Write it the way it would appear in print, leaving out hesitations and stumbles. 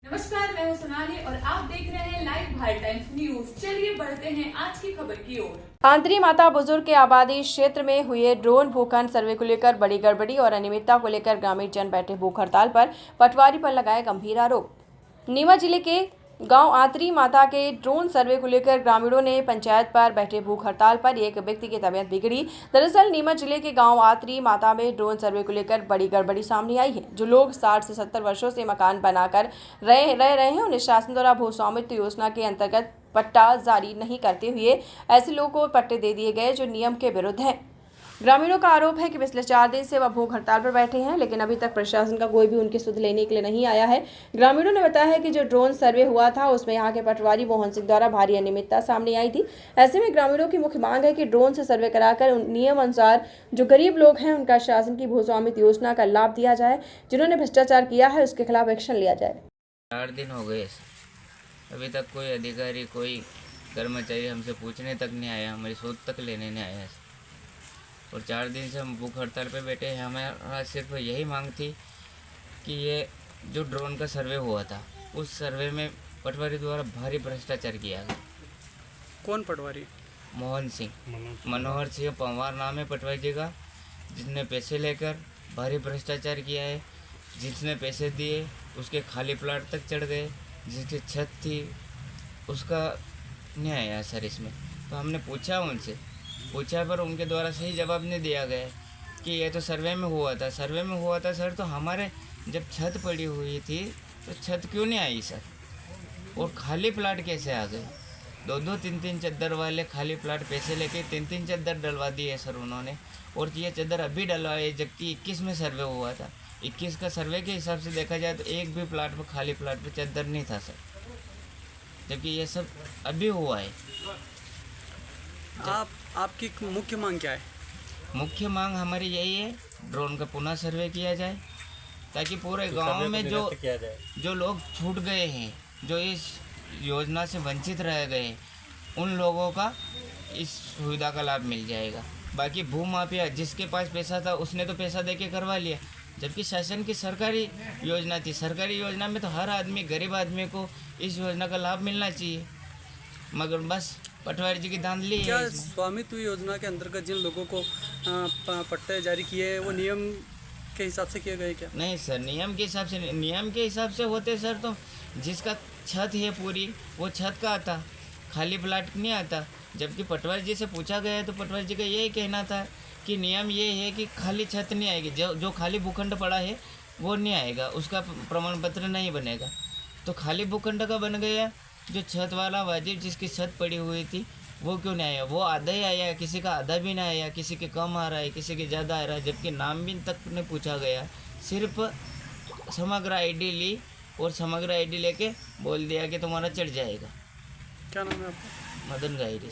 नमस्कार, मैं हूं सोनाली और आप देख रहे हैं लाइव भारत टाइम्स न्यूज। चलिए बढ़ते हैं आज की खबर की ओर। आंतरी माता बुजुर्ग के आबादी क्षेत्र में हुए ड्रोन भूखंड सर्वे को लेकर बड़ी गड़बड़ी और अनियमितता को लेकर ग्रामीण जन बैठे भूख हड़ताल पर। पटवारी पर लगाए गंभीर आरोप। नीमच जिले के गांव आंतरी माता के ड्रोन सर्वे को लेकर ग्रामीणों ने पंचायत पर बैठे भूख हड़ताल पर। एक व्यक्ति की तबीयत बिगड़ी। दरअसल नीमच जिले के गांव आंतरी माता में ड्रोन सर्वे को लेकर बड़ी गड़बड़ी सामने आई है। जो लोग 60 से 70 वर्षों से मकान बनाकर रह रहे हैं, उन्हें शासन द्वारा भू स्वामित्व योजना के अंतर्गत पट्टा जारी नहीं करते हुए ऐसे लोगों को पट्टे दे दिए गए, जो नियम के विरुद्ध है। ग्रामीणों का आरोप है कि पिछले 4 दिन से वह भूख हड़ताल पर बैठे हैं, लेकिन अभी तक प्रशासन का कोई भी उनकी सुध लेने के लिए नहीं आया है। ग्रामीणों ने बताया है कि जो ड्रोन सर्वे हुआ था, उसमें यहाँ के पटवारी मोहन सिंह द्वारा भारी अनियमितता सामने आई थी। ऐसे में ग्रामीणों की मुख्य मांग है कि ड्रोन से सर्वे कराकर नियम अनुसार जो गरीब लोग हैं, उनका शासन की भू स्वामित्व योजना का लाभ दिया जाए। जिन्होंने भ्रष्टाचार किया है, उसके खिलाफ एक्शन लिया जाए। 4 दिन हो गए, अभी तक कोई अधिकारी, कोई कर्मचारी हमसे पूछने तक नहीं आया, हमारी शोध तक लेने नहीं आया। और 4 दिन से हम भूख हड़ताल पे बैठे हैं। हमारा सिर्फ यही मांग थी कि ये जो ड्रोन का सर्वे हुआ था, उस सर्वे में पटवारी द्वारा भारी भ्रष्टाचार किया गया। कौन पटवारी? मोहन सिंह, मनोहर सिंह पंवार नाम है पटवारी जी का, जिसने पैसे लेकर भारी भ्रष्टाचार किया है। जिसने पैसे दिए उसके खाली प्लाट तक चढ़ गए, जिसकी छत थी उसका नहीं आया सर इसमें। तो हमने पूछा पर उनके द्वारा सही जवाब नहीं दिया गया कि ये तो सर्वे में हुआ था सर। तो हमारे जब छत पड़ी हुई थी तो छत क्यों नहीं आई सर? और खाली प्लाट कैसे आ गए? 2-2, 3-3 चद्दर वाले खाली प्लाट पैसे लेके 3-3 चद्दर डलवा दिए सर उन्होंने। और ये चद्दर अभी डलवाए, जबकि 21 में सर्वे हुआ था। 21 का सर्वे के हिसाब से देखा जाए तो एक भी प्लाट पर, खाली प्लाट पर चद्दर नहीं था सर, जबकि ये सब अभी हुआ है। आपकी मुख्य मांग क्या है? मुख्य मांग हमारी यही है, ड्रोन का पुनः सर्वे किया जाए, ताकि पूरे गांव में जो लोग छूट गए हैं, जो इस योजना से वंचित रह गए, उन लोगों का इस सुविधा का लाभ मिल जाएगा। बाकी भूमाफिया जिसके पास पैसा था उसने तो पैसा देके करवा लिया, जबकि शासन की सरकारी योजना थी। सरकारी योजना में तो हर आदमी, गरीब आदमी को इस योजना का लाभ मिलना चाहिए, मगर बस पटवारी जी की धांधली है। क्या स्वामित्व योजना के अंतर्गत जिन लोगों को पट्टे जारी किए वो नियम के हिसाब से किए गए क्या? नहीं सर, नियम के हिसाब से होते सर, तो जिसका छत है पूरी, वो छत का आता, खाली प्लाट नहीं आता। जबकि पटवारी जी से पूछा गया तो पटवारी जी का यही कहना था कि नियम ये है कि खाली छत नहीं आएगी, जो खाली भूखंड पड़ा है वो नहीं आएगा, उसका प्रमाण पत्र नहीं बनेगा। तो खाली भूखंड का बन गया, जो छत वाला वाजिब जिसकी छत पड़ी हुई थी वो क्यों नहीं आया? वो आधा ही आया, किसी का आधा भी नहीं आया, किसी के कम आ रहा है, किसी के ज़्यादा आ रहा है, जबकि नाम भी तक नहीं पूछा गया। सिर्फ समग्र आईडी ली और समग्र आईडी लेके बोल दिया कि तुम्हारा चढ़ जाएगा। क्या नाम है आपका? मदन गायरी।